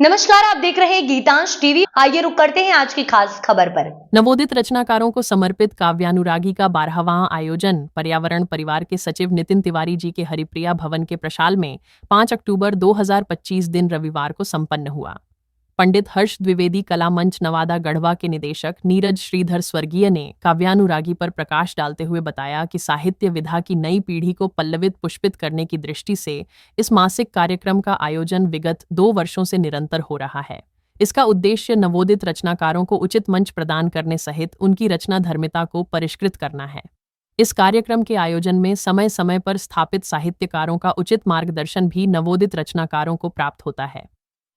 नमस्कार, आप देख रहे हैं गीतांश टीवी। आइए रुक करते हैं आज की खास खबर पर। नवोदित रचनाकारों को समर्पित काव्यानुरागी का 12वां आयोजन पर्यावरण परिवार के सचिव नितिन तिवारी जी के हरिप्रिया भवन के प्रशाल में 5 अक्टूबर 2025 दिन रविवार को संपन्न हुआ। पंडित हर्ष द्विवेदी कला मंच नवादा गढ़वा के निदेशक नीरज श्रीधर स्वर्गीय ने काव्यानुरागी पर प्रकाश डालते हुए बताया कि साहित्य विधा की नई पीढ़ी को पल्लवित पुष्पित करने की दृष्टि से इस मासिक कार्यक्रम का आयोजन विगत 2 वर्षों से निरंतर हो रहा है। इसका उद्देश्य नवोदित रचनाकारों को उचित मंच प्रदान करने सहित उनकी रचना धर्मिता को परिष्कृत करना है। इस कार्यक्रम के आयोजन में समय समय पर स्थापित साहित्यकारों का उचित मार्गदर्शन भी नवोदित रचनाकारों को प्राप्त होता है।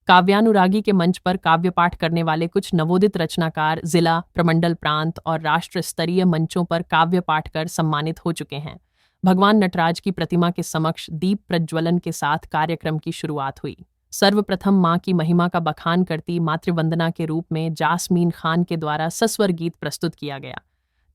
काव्यानुरागी के मंच पर काव्य पाठ करने वाले कुछ नवोदित रचनाकार जिला, प्रमंडल, प्रांत और राष्ट्र स्तरीय मंचों पर काव्य पाठ कर सम्मानित हो चुके हैं। भगवान नटराज की प्रतिमा के समक्ष दीप प्रज्वलन के साथ कार्यक्रम की शुरुआत हुई। सर्वप्रथम मां की महिमा का बखान करती मातृवंदना के रूप में जासमीन खान के द्वारा सस्वर गीत प्रस्तुत किया गया।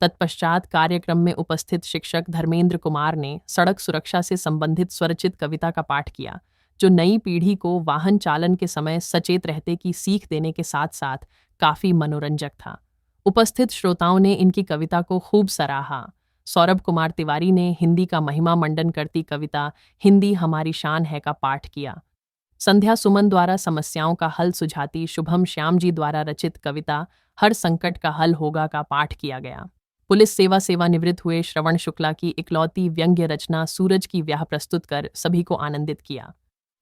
तत्पश्चात कार्यक्रम में उपस्थित शिक्षक धर्मेंद्र कुमार ने सड़क सुरक्षा से संबंधित स्वरचित कविता का पाठ किया, जो नई पीढ़ी को वाहन चालन के समय सचेत रहते की सीख देने के साथ साथ काफी मनोरंजक था। उपस्थित श्रोताओं ने इनकी कविता को खूब सराहा। सौरभ कुमार तिवारी ने हिंदी का महिमा मंडन करती कविता हिंदी हमारी शान है का पाठ किया। संध्या सुमन द्वारा समस्याओं का हल सुझाती शुभम श्याम जी द्वारा रचित कविता हर संकट का हल होगा का पाठ किया गया। पुलिस सेवानिवृत्त हुए श्रवण शुक्ला की इकलौती व्यंग्य रचना सूरज की व्याह प्रस्तुत कर सभी को आनंदित किया।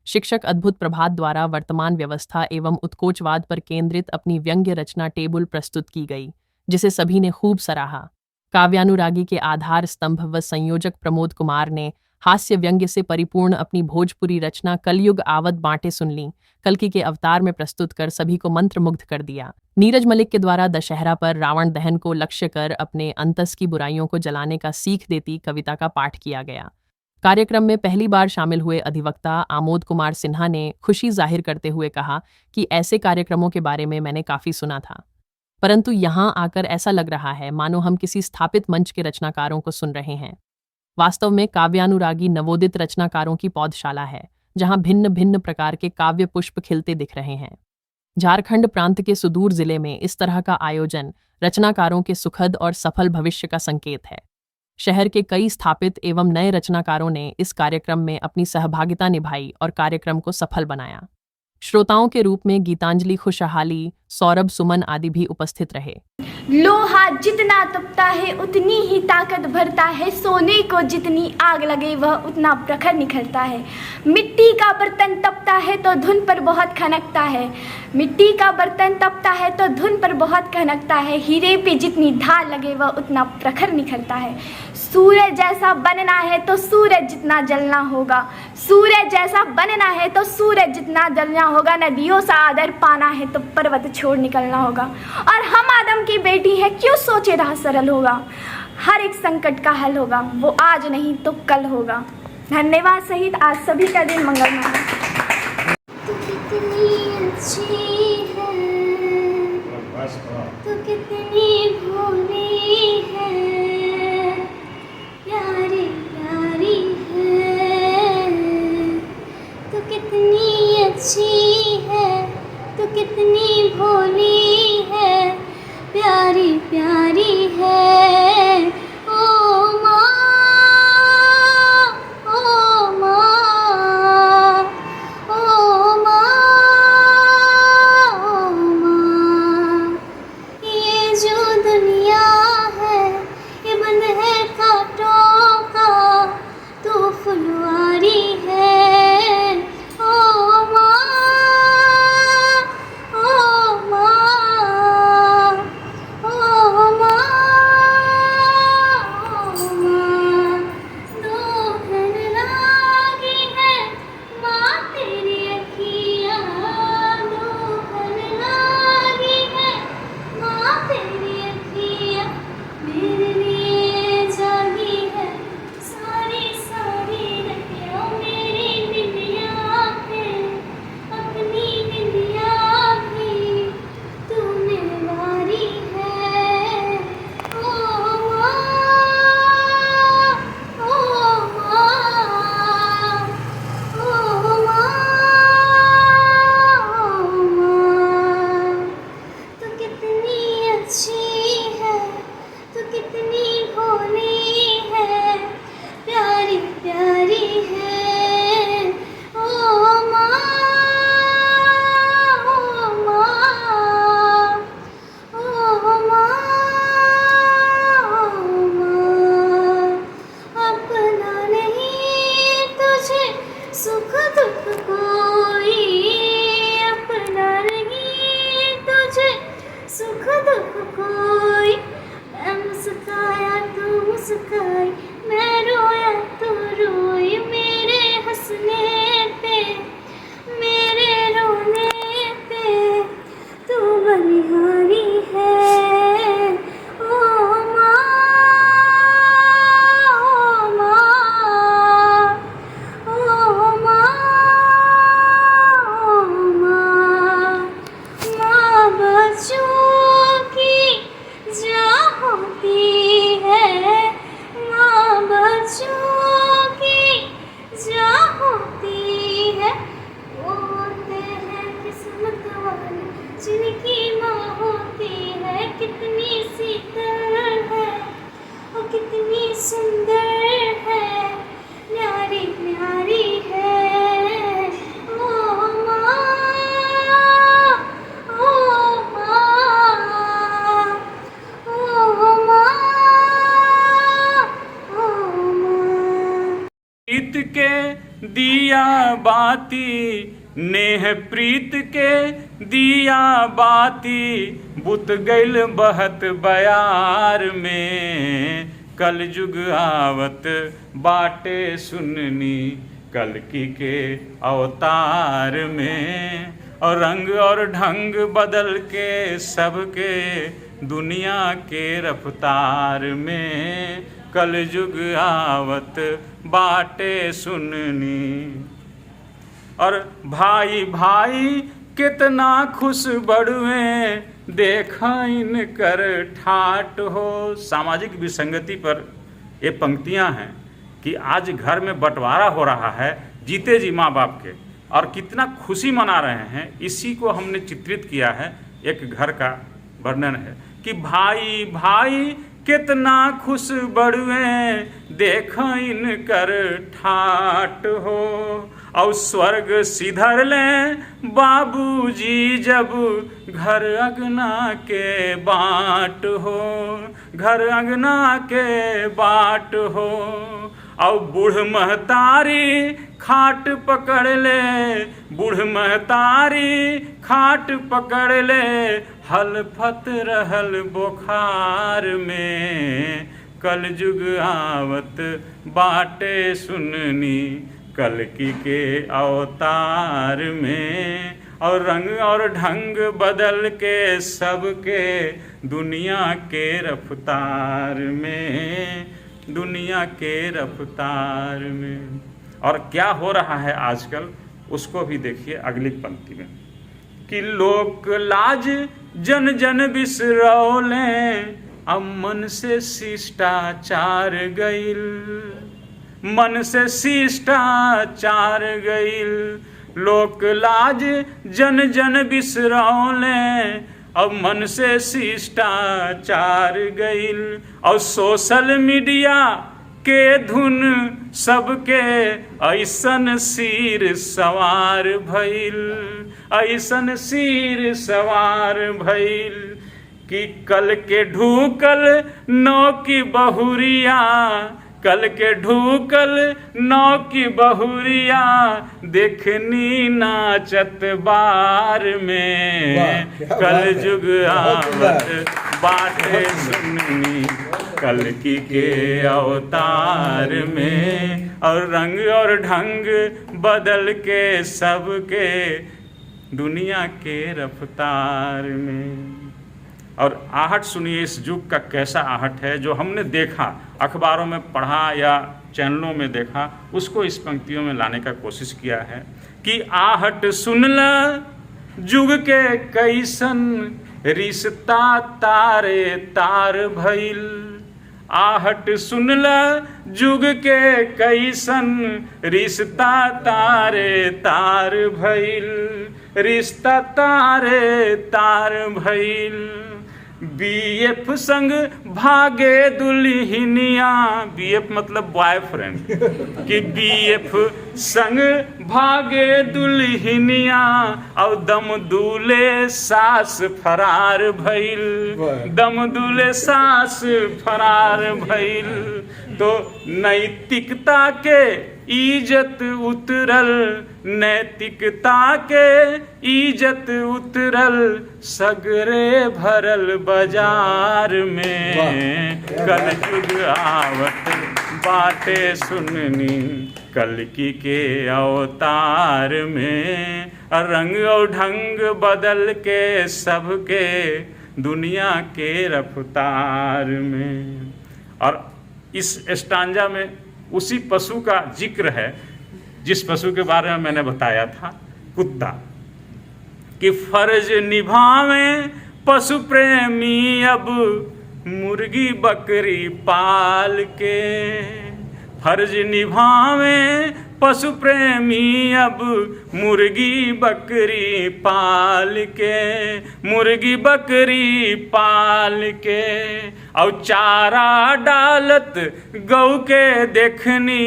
शिक्षक अद्भुत प्रभात द्वारा वर्तमान व्यवस्था एवं उत्कोचवाद पर केंद्रित अपनी व्यंग्य रचना टेबुल प्रस्तुत की गई, जिसे सभी ने खूब सराहा। काव्यानुरागी के आधार स्तंभ व संयोजक प्रमोद कुमार ने हास्य व्यंग्य से परिपूर्ण अपनी भोजपुरी रचना कलयुग आवत बांटे सुन ली कल्कि के अवतार में प्रस्तुत कर सभी को मंत्रमुग्ध कर दिया। नीरज मलिक के द्वारा दशहरा पर रावण दहन को लक्ष्य कर अपने अंतस की बुराइयों को जलाने का सीख देती कविता का पाठ किया गया। कार्यक्रम में पहली बार शामिल हुए अधिवक्ता आमोद कुमार सिन्हा ने खुशी जाहिर करते हुए कहा कि ऐसे कार्यक्रमों के बारे में मैंने काफी सुना था, परंतु यहाँ आकर ऐसा लग रहा है मानो हम किसी स्थापित मंच के रचनाकारों को सुन रहे हैं। वास्तव में काव्यानुरागी नवोदित रचनाकारों की पौधशाला है, जहाँ भिन्न भिन्न प्रकार के काव्य पुष्प खिलते दिख रहे हैं। झारखंड प्रांत के सुदूर जिले में इस तरह का आयोजन रचनाकारों के सुखद और सफल भविष्य का संकेत है। शहर के कई स्थापित एवं नए रचनाकारों ने इस कार्यक्रम में अपनी सहभागिता निभाई और कार्यक्रम को सफल बनाया। श्रोताओं के रूप में गीतांजलि खुशहाली, सौरभ सुमन आदि भी उपस्थित रहे। लोहा जितना तपता है उतनी ही ताकत भरता है, सोने को जितनी आग लगे वह उतना प्रखर निखरता है। मिट्टी का बर्तन तपता है तो धुन पर बहुत खनकता है, मिट्टी का बर्तन तपता है तो धुन पर बहुत खनकता है। हीरे पे जितनी धार लगे वह उतना प्रखर निखरता है। सूर्य जैसा बनना है तो सूरज जितना जलना होगा, सूर्य जैसा बनना है तो सूरज जितना जलना होगा। नदियों सा आदर पाना है तो पर्वत छोड़ निकलना होगा। और हम आदम की बेटी है, क्यों सोचे राह सरल होगा। हर एक संकट का हल होगा, वो आज नहीं तो कल होगा। धन्यवाद सहित आज सभी का दिन मंगलमय है। तू कितनी अच्छी है, तू कितनी भोली है, प्यारी प्यारी है। तू कितनी अच्छी है, तू कितनी भोली है, प्यारी प्यारी है। ओ माँ, ओ माँ, ओ माँ, ओ माँ। ये जो दुनिया है ये बंद है कांटों का, तू फुलवारी है। ओ माँ, ओ माँ, ओ माँ। जिनकी माँ होती है कितनी शीतल है, वो कितनी सुंदर है, न्यारी न्यारी है ओ माँ, ओ माँ, ओ माँ, ओ माँ। प्रीत के दिया बाती, नेह प्रीत के दिया बाती, बुत गइल बहत बयार में। कल युग आवत बाटे सुननी, कलकी के अवतार में। और रंग और ढंग बदल के सबके दुनिया के रफ्तार में। कल युग आवत बाटे सुननी। और भाई भाई कितना खुश बड़ुए, देखा इनकर ठाट हो। सामाजिक विसंगति पर ये पंक्तियां हैं कि आज घर में बंटवारा हो रहा है जीते जी माँ बाप के, और कितना खुशी मना रहे हैं, इसी को हमने चित्रित किया है। एक घर का वर्णन है कि भाई भाई कितना खुश बड़ुए, देखा इनकर ठाट हो। और स्वर्ग सिधर ले बाबूजी जब घर अगना के बाट हो, घर अगना के बाट हो। और बूढ़ महतारी खाट पकड़ ले, बूढ़ महतारी खाट पकड़ ले, हलफत रहल बुखार में। कल युग आवत बाटे सुननी, कलकी के अवतार में। और रंग और ढंग बदल के सबके दुनिया के रफ्तार में, दुनिया के रफ्तार में। और क्या हो रहा है आजकल उसको भी देखिए अगली पंक्ति में कि लोक लाज जन जन बिसरौले, अब मन से शिष्टाचार गइल, मन से शिष्टाचार गइल। लोक लाज जन जन बिसरौले, अब मन से शिष्टाचार गइल। और सोशल मीडिया के धुन सबके ऐसन सिर सवार भइल, ऐसन सिर सवार भइल कि कल के ढूकल नौ की बहुरिया, कल के ढूकल नौ की बहुरिया, देखनी नाचत बार में। कल युग आवत बाटे सुननी, कलकी के अवतार में। और रंग और ढंग बदल के सबके दुनिया के रफ्तार में। और आहट सुनिए इस युग का कैसा आहट है, जो हमने देखा अखबारों में पढ़ा या चैनलों में देखा, उसको इस पंक्तियों में लाने का कोशिश किया है कि आहट सुनला युग के कैसन, रिश्ता तारे तार भइल। आहट सुनला युग के कैसन, रिश्ता तारे तार भइल, रिश्ता तारे तार भइल। बीएफ संग भागे दुल्हनिया, बीएफ मतलब बॉयफ्रेंड, कि बीएफ संग भागे दुल्हनिया, और दम दूले सास फरार भइल, दम दूले सास फरार भइल। तो नैतिकता के इज्जत उतरल, नैतिकता के इज्जत उतरल, सगरे भरल बाजार में। कल युग आवत बाटे सुननी, कलकी के अवतार में। रंग और ढंग बदल के सबके दुनिया के रफ्तार में। और इस स्टांजा में उसी पशु का जिक्र है जिस पशु के बारे में मैंने बताया था, कुत्ता, कि फर्ज निभावें पशु प्रेमी अब मुर्गी बकरी पाल के। फर्ज निभावें पशु प्रेमी अब मुर्गी बकरी पाल के, मुर्गी बकरी पाल के, और चारा डालत गऊ के देखनी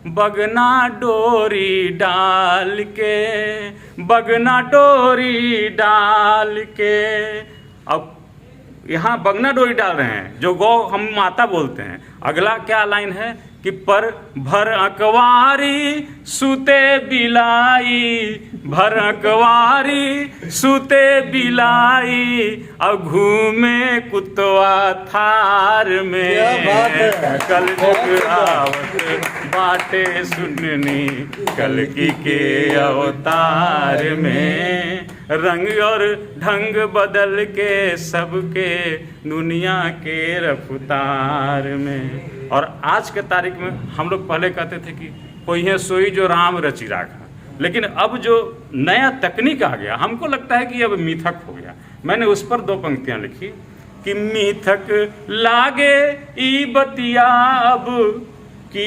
बगना डोरी डाल के, बगना डोरी डाल के। अब यहाँ बगना डोरी डाल रहे हैं, जो गौ हम माता बोलते हैं। अगला क्या लाइन है कि पर भर अकवारी सूते बिलाई, भर अकवारी सूते बिलाई, और घूमे कुतवा थार में, कल जुग आवत बाटे सुननी कलकी के अवतार में, रंग और ढंग बदल के सबके दुनिया के रफ्तार में। और आज के तारीख में हम लोग पहले कहते थे कि कोई है सोई जो राम रचि राखा, लेकिन अब जो नया तकनीक आ गया हमको लगता है कि अब मिथक हो गया। मैंने उस पर 2 पंक्तियां लिखी कि मिथक लागे ई बतिया अब कि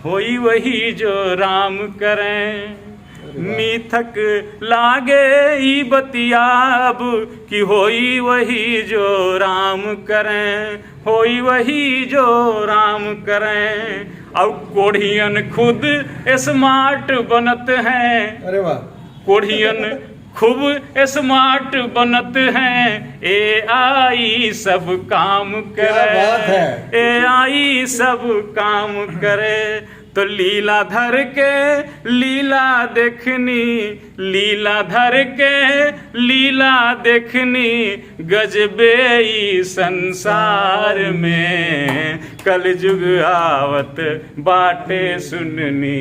होई वही जो राम करें, मिथक लागे ई बतिया अब कि होई वही जो राम करें, होई वही जो राम करें। और कोढ़ियन खुद स्मार्ट बनत हैं, अरे वाह, कोढ़ियन खूब स्मार्ट बनत हैं, AI सब काम करे, AI सब काम करे। तो लीला धर के लीला देखनी, लीला धर के लीला देखनी, गजबे ई संसार में, कल जुग आवत बाटे सुननी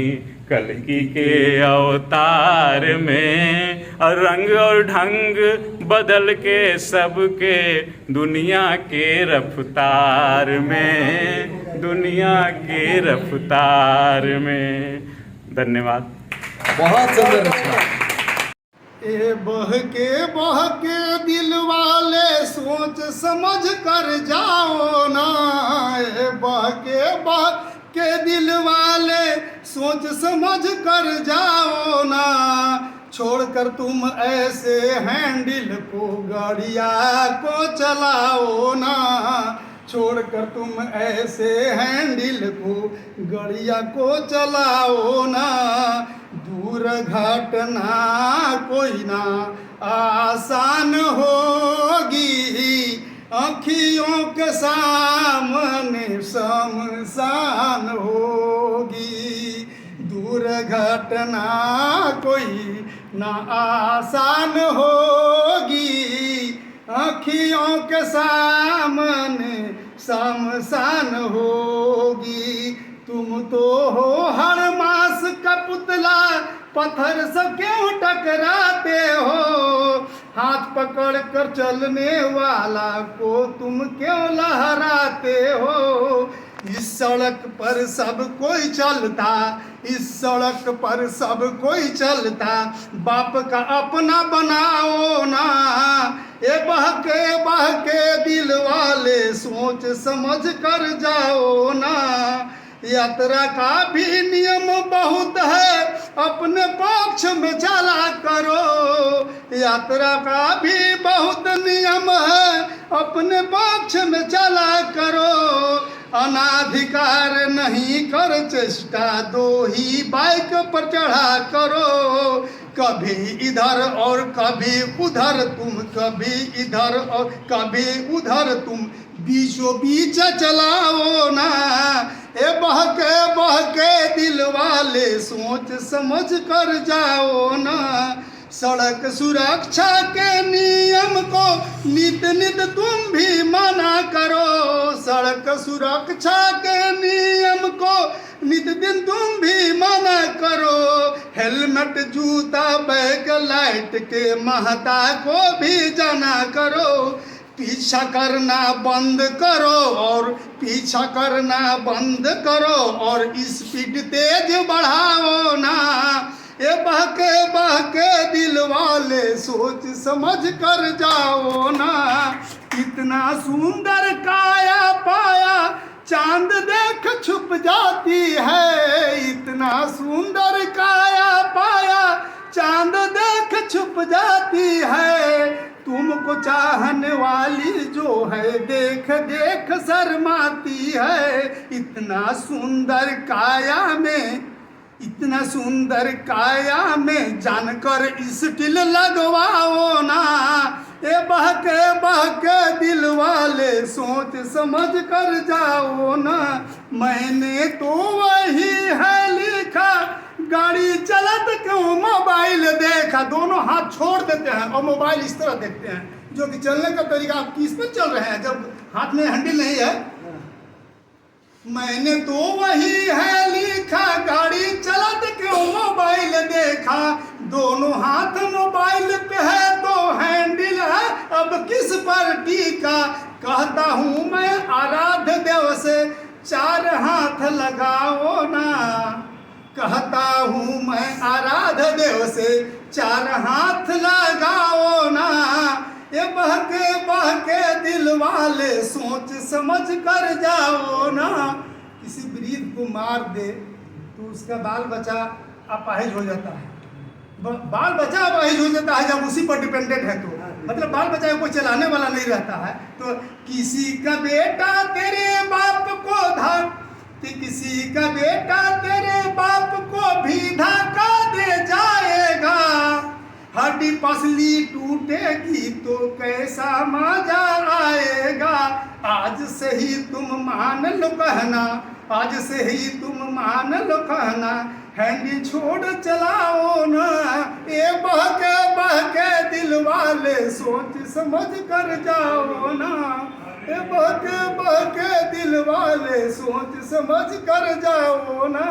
कलकी के अवतार में, और रंग और ढंग बदल के सबके दुनिया के रफ्तार में, दुनिया के रफ्तार में। धन्यवाद। बहुत सुंदर रचना। ए बहके दिल वाले सोच समझ कर जाओ ना, ए बहके दिल वाले सोच समझ कर जाओ ना, छोड़कर तुम ऐसे हैंडल को गाड़िया को चलाओ ना, छोड़कर तुम ऐसे हैंडल को गाड़िया को चलाओ ना, दूर घटना कोई ना आसान होगी, आँखियों के सामने शमशान होगी, दूर घटना कोई ना आसान होगी, आँखियों के सामने शमशान होगी। तुम तो हो हर मास का पुतला, पत्थर से क्यों टकराते हो, हाथ पकड़ कर चलने वाला को तुम क्यों लहराते हो। इस सड़क पर सब कोई चलता, इस सड़क पर सब कोई चलता, बाप का अपना बनाओ ना, ये बहके दिल वाले सोच समझ कर जाओ ना। यात्रा का भी नियम बहुत है, अपने पक्ष में चला करो, यात्रा का भी बहुत नियम है, अपने पक्ष में चला करो, अनाधिकार नहीं कर चेष्टा, 2 ही बाइक पर चढ़ा करो, कभी इधर और कभी उधर तुम, कभी इधर और कभी उधर तुम, बीचों बीच चलाओ ना। ए बहके दिल वाले सोच समझ कर जाओ ना। सड़क सुरक्षा के नियम को नित नित तुम भी माना करो, सड़क सुरक्षा के नियम को नित दिन तुम भी माना करो, हेलमेट जूता बैग लाइट के महत्ता को भी जाना करो, पीछा करना बंद करो और पीछा करना बंद करो और स्पीड तेज बढ़ाओ ना। ये बहके दिल वाले सोच समझ कर जाओ ना। इतना सुंदर काया पाया चांद देख छुप जाती है, इतना सुंदर काया पाया चांद देख छुप जाती है। तुमको चाहने वाली जो है देख देख शर्माती है। इतना सुंदर काया में, इतना सुंदर काया में जानकर स्टिल लगवाओ ना। ये बहके दिल वाले सोच समझ कर जाओ ना। मैंने तो वही है लिखा, गाड़ी चलत क्यों मोबाइल देखा। दोनों हाथ छोड़ देते हैं और मोबाइल इस तरह देखते हैं, जो कि चलने का तरीका आप किस पर चल रहे हैं जब हाथ में हैंडल नहीं है। मैंने तो वही है लिखा, गाड़ी चलत क्यों मोबाइल देखा। दोनों हाथ मोबाइल पे है, दो हैंडल है, अब किस पर टीका। कहता हूँ मैं आराध्य देव से चार हाथ लगाओ ना। कहता हूँ मैं आराध्य देव से चार हाथ लगाओ ना। ये बहके दिल वाले सोच समझ कर जाओ ना। किसी वृद्ध को मार दे तो उसका बाल बच्चा अपाहिज हो जाता है। बाल बच्चा अपाहिज हो जाता है जब उसी पर डिपेंडेंट है तो, मतलब बाल बच्चा कोई चलाने वाला नहीं रहता है। तो किसी का बेटा तेरे बाप को किसी का बेटा तेरे बाप को भी धक्का दे जाएगा। हड्डी पसली टूटेगी तो कैसा मजा आएगा। आज से ही तुम मान लो कहना, आज से ही तुम मान लो कहना। हैंडी छोड़ चलाओ ना। ये बहके दिल वाले सोच समझ कर जाओ ना। ये बहके दिल वाले सोच समझ कर जाओ ना।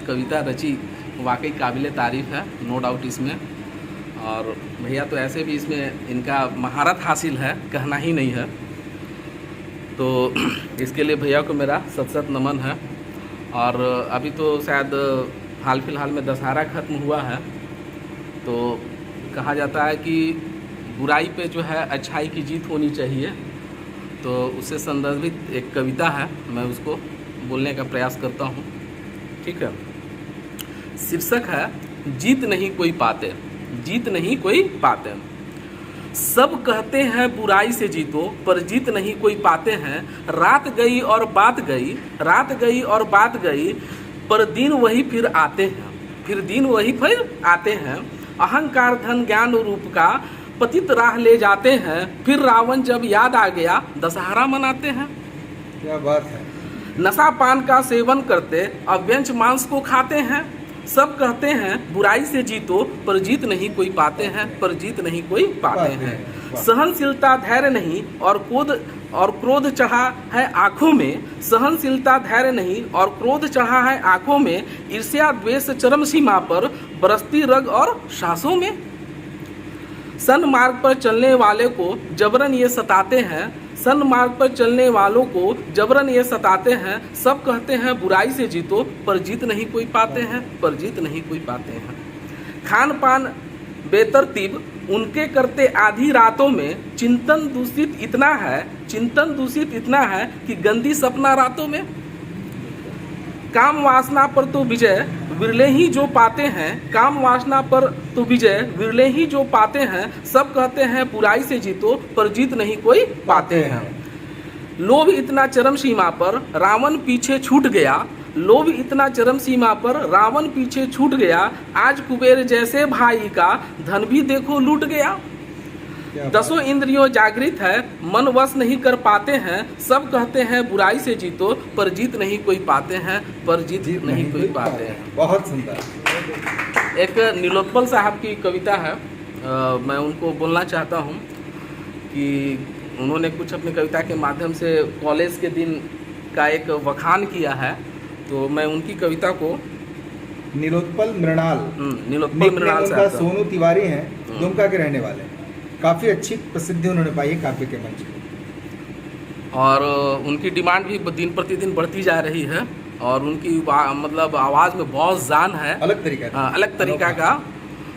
कविता रची वाकई काबिल तारीफ़ है, नो डाउट इसमें। और भैया तो ऐसे भी इसमें इनका महारत हासिल है, कहना ही नहीं है। तो इसके लिए भैया को मेरा सत नमन है। और अभी तो शायद हाल फिलहाल में दशहरा ख़त्म हुआ है, तो कहा जाता है कि बुराई पे जो है अच्छाई की जीत होनी चाहिए। तो उससे संदर्भित एक कविता है, मैं उसको बोलने का प्रयास करता हूँ, ठीक है। शीर्षक है जीत नहीं कोई पाते, जीत नहीं कोई पाते। सब कहते हैं बुराई से जीतो, पर जीत नहीं कोई पाते हैं। रात गई और बात गई, रात गई और बात गई, पर दिन वही फिर आते हैं, फिर दिन वही फिर आते हैं। अहंकार धन ज्ञान रूप का पतित राह ले जाते हैं। फिर रावण जब याद आ गया दशहरा मनाते हैं। क्या बात है। नशा पान का सेवन करते अव्यंच मांस को खाते हैं। सब कहते हैं बुराई से जीतो, पर जीत नहीं कोई पाते हैं, पर जीत नहीं कोई पाते हैं। सहनशीलता धैर्य नहीं और क्रोध चढ़ा है आंखों में। सहनशीलता धैर्य नहीं और क्रोध चढ़ा है आंखों में। ईर्ष्या द्वेष चरम सीमा पर बरसती रग और सांसों में। सन्मार्ग पर चलने वाले को जबरन ये सताते हैं। सन्मार्ग पर चलने वालों को जबरन ये सताते हैं। सब कहते हैं बुराई से जीतो, पर जीत नहीं कोई पाते हैं, पर जीत नहीं कोई पाते हैं। खान पान बेतरतीब उनके करते आधी रातों में। चिंतन दूषित इतना है, चिंतन दूषित इतना है कि गंदी सपना रातों में। काम वासना पर तो विजय विरले ही जो पाते हैं। काम वासना पर तो विजय विरले ही जो पाते हैं। सब कहते हैं बुराई से जीतो, पर जीत नहीं कोई पाते हैं। लोभ इतना चरम सीमा पर रावण पीछे छूट गया। लोभ इतना चरम सीमा पर रावण पीछे छूट गया। आज कुबेर जैसे भाई का धन भी देखो लूट गया। दसों इंद्रियों जागृत है, मन वश नहीं कर पाते हैं। सब कहते हैं बुराई से जीतो, पर जीत नहीं कोई पाते हैं, पर जीत नहीं कोई पाते हैं। बहुत सुंदर। एक नीलोत्पल साहब की कविता है, मैं उनको बोलना चाहता हूँ कि उन्होंने कुछ अपनी कविता के माध्यम से कॉलेज के दिन का एक वखान किया है। तो मैं उनकी कविता को नीलोत्पल मृणाल, नीलोत्पल मृणाल उनका सोनू तिवारी हैं, दुमका के रहने वाले। काफ़ी अच्छी प्रसिद्धि उन्होंने पाई है काव्य के मंच पर। और उनकी डिमांड भी दिन प्रतिदिन बढ़ती जा रही है। और उनकी मतलब आवाज़ में बहुत जान है, अलग तरीका अलग तरीका का।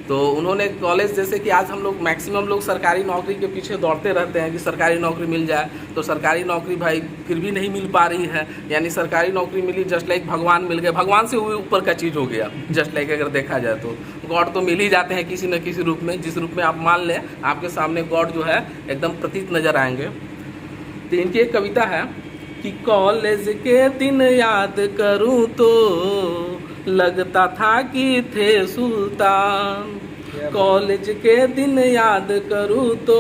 तो उन्होंने कॉलेज, जैसे कि आज हम लोग मैक्सिमम लोग सरकारी नौकरी के पीछे दौड़ते रहते हैं कि सरकारी नौकरी मिल जाए, तो सरकारी नौकरी भाई फिर भी नहीं मिल पा रही है। यानी सरकारी नौकरी मिली जस्ट लाइक भगवान मिल गए, भगवान से ऊपर का चीज़ हो गया जस्ट लाइक। अगर देखा जाए तो गॉड तो मिल ही जाते हैं किसी न किसी रूप में, जिस रूप में आप मान लें आपके सामने गॉड जो है एकदम प्रतीत नजर आएंगे। तो इनकी एक कविता है कि कॉलेज के दिन याद करूं तो लगता था कि थे सुल्तान, कॉलेज के दिन याद करूं तो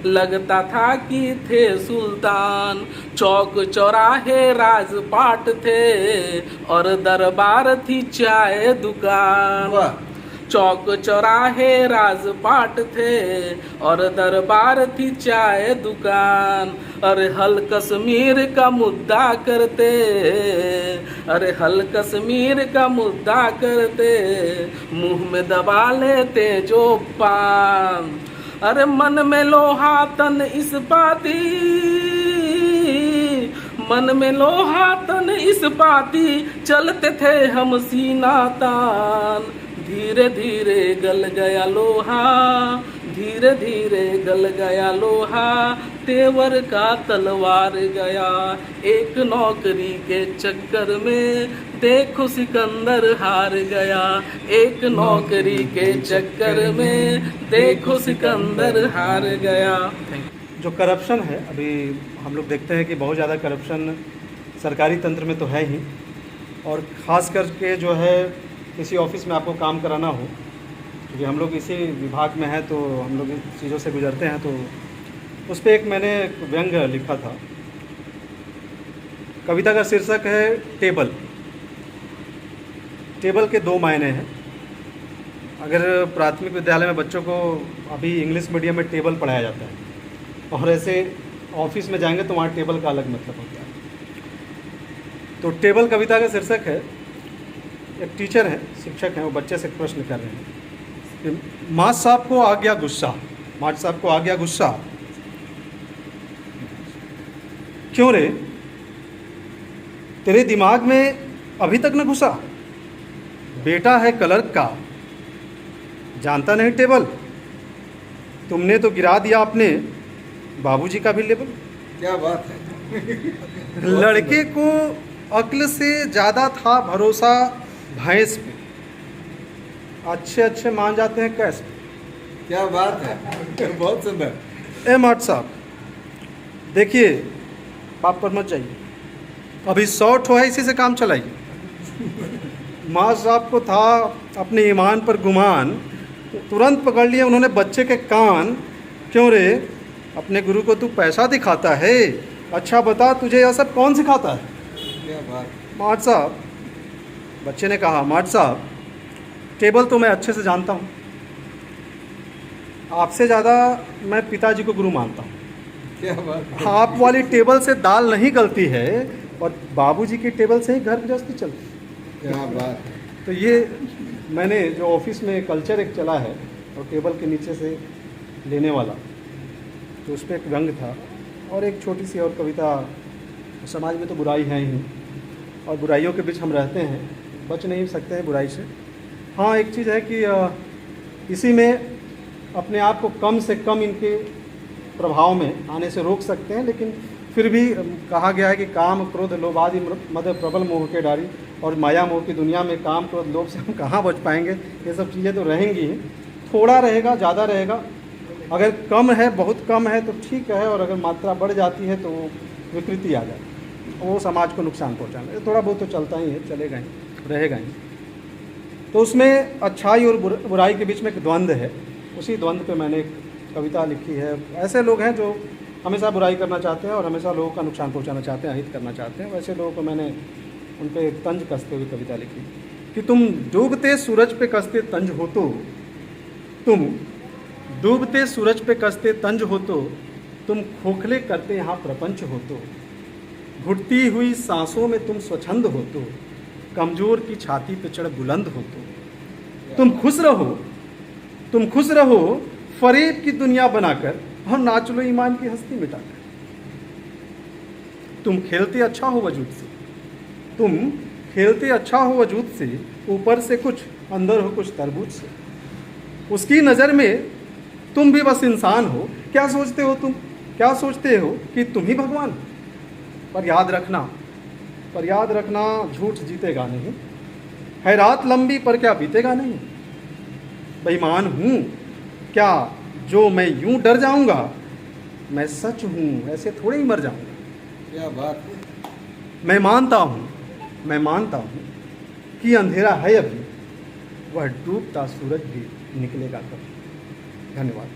लगता था कि थे सुल्तान, चौक चौराहे राजपाट थे और दरबार थी चाय दुकान, चौक चौराहे राजपाट थे और दरबार थी चाय दुकान, अरे हल कश्मीर का मुद्दा करते, अरे हल कश्मीर का मुद्दा करते, मुंह में दबा लेते जो पान, अरे मन में लोहा तन इस्पाती, मन में लोहा तन इस्पाती, चलते थे हम सीना तान, धीरे धीरे गल गया लोहा, धीरे धीरे गल गया लोहा, तेवर का तलवार गया, एक नौकरी के चक्कर में देखो सिकंदर हार गया, एक नौकरी के चक्कर में देखो सिकंदर हार गया। जो करप्शन है, अभी हम लोग देखते हैं कि बहुत ज़्यादा करप्शन सरकारी तंत्र में तो है ही, और ख़ास करके जो है किसी ऑफिस में आपको काम कराना हो, क्योंकि हम लोग इसी विभाग में हैं तो हम लोग इन चीज़ों से गुजरते हैं, तो उस पर एक मैंने व्यंग लिखा था। कविता का शीर्षक है टेबल। टेबल के दो मायने हैं। अगर प्राथमिक विद्यालय में बच्चों को अभी इंग्लिश मीडियम में टेबल पढ़ाया जाता है, और ऐसे ऑफिस में जाएंगे तो वहाँ टेबल का अलग मतलब होता है। तो टेबल कविता का शीर्षक है। एक टीचर हैं, शिक्षक हैं, वो बच्चे से प्रश्न कर रहे हैं कि मास्टर साहब को आ गया गुस्सा, मास्टर साहब को आ गया गुस्सा, क्यों रे, तेरे दिमाग में अभी तक न घुसा, बेटा है क्लर्क का, जानता नहीं टेबल, तुमने तो गिरा दिया अपने बाबूजी का भी लेबल। क्या बात है। लड़के को अक्ल से ज़्यादा था भरोसा भैंस पे, अच्छे अच्छे मान जाते हैं कैश पे। क्या बात है, बहुत सुंदर। ए माट साहब देखिए, बाप पर मत जाइए, अभी 100 ठो है, इसी से काम चलाइए। माँ साहब को था अपने ईमान पर गुमान, तुरंत पकड़ लिए उन्होंने बच्चे के कान, क्यों रे, अपने गुरु को तू पैसा दिखाता है, अच्छा बता तुझे यह सब कौन सिखाता है। क्या बात। माट साहब, बच्चे ने कहा, माट साहब टेबल तो मैं अच्छे से जानता हूँ, आपसे ज़्यादा मैं पिताजी को गुरु मानता हूँ। क्या बात। आप वाली टेबल से दाल नहीं गलती है और बाबूजी की टेबल से ही घर गृहस्थी चलती है। क्या बात है। तो ये मैंने जो ऑफिस में कल्चर एक चला है और टेबल के नीचे से लेने वाला, तो उस पर एक व्यंग था और एक छोटी सी और कविता। समाज में तो बुराई है ही और बुराइयों के बीच हम रहते हैं, बच नहीं सकते हैं बुराई से। हाँ, एक चीज़ है कि इसी में अपने आप को कम से कम इनके प्रभाव में आने से रोक सकते हैं, लेकिन फिर भी कहा गया है कि काम क्रोध लोभ आदि मद प्रबल मोह के डारी, और माया मोह की दुनिया में काम क्रोध लोभ से हम कहाँ बच पाएंगे। ये सब चीज़ें तो रहेंगी ही, थोड़ा रहेगा ज़्यादा रहेगा, अगर कम है बहुत कम है तो ठीक है, और अगर मात्रा बढ़ जाती है तो विकृति आ जाती है, वो समाज को नुकसान पहुँचाना है। थोड़ा बहुत तो चलता ही है, चलेगा ही, रहेगा ही। तो उसमें अच्छाई और बुराई के बीच में एक द्वंद्व है, उसी द्वंद्व पे मैंने एक कविता लिखी है। ऐसे लोग हैं जो हमेशा बुराई करना चाहते हैं और हमेशा लोगों का नुकसान पहुंचाना चाहते हैं, अहित करना चाहते हैं। वैसे लोगों को मैंने उन पर एक तंज कसते हुए कविता लिखी कि तुम डूबते सूरज पे कसते तंज हो तो, तुम डूबते सूरज पे कसते तंज हो तो, तुम खोखले करते यहाँ प्रपंच हो तो, घुटती हुई सांसों में तुम स्वच्छंद हो तो, कमज़ोर की छाती पे चढ़ बुलंद हो तो, तुम खुश रहो, तुम खुश रहो फरेब की दुनिया बनाकर और नाच लो ईमान की हस्ती मिटाकर। तुम खेलते अच्छा हो वजूद से, तुम खेलते अच्छा हो वजूद से, ऊपर से कुछ अंदर हो कुछ तरबूज से। उसकी नज़र में तुम भी बस इंसान हो। क्या सोचते हो तुम? क्या सोचते हो कि तुम ही भगवान? पर याद रखना झूठ जीतेगा नहीं। है रात लंबी पर क्या बीतेगा नहीं। बेईमान हूँ क्या जो मैं यूं डर जाऊंगा? मैं सच हूँ ऐसे थोड़े ही मर जाऊंगा। क्या बात। मैं मानता हूँ कि अंधेरा है अभी, वह डूबता सूरज भी निकलेगा कभी। धन्यवाद।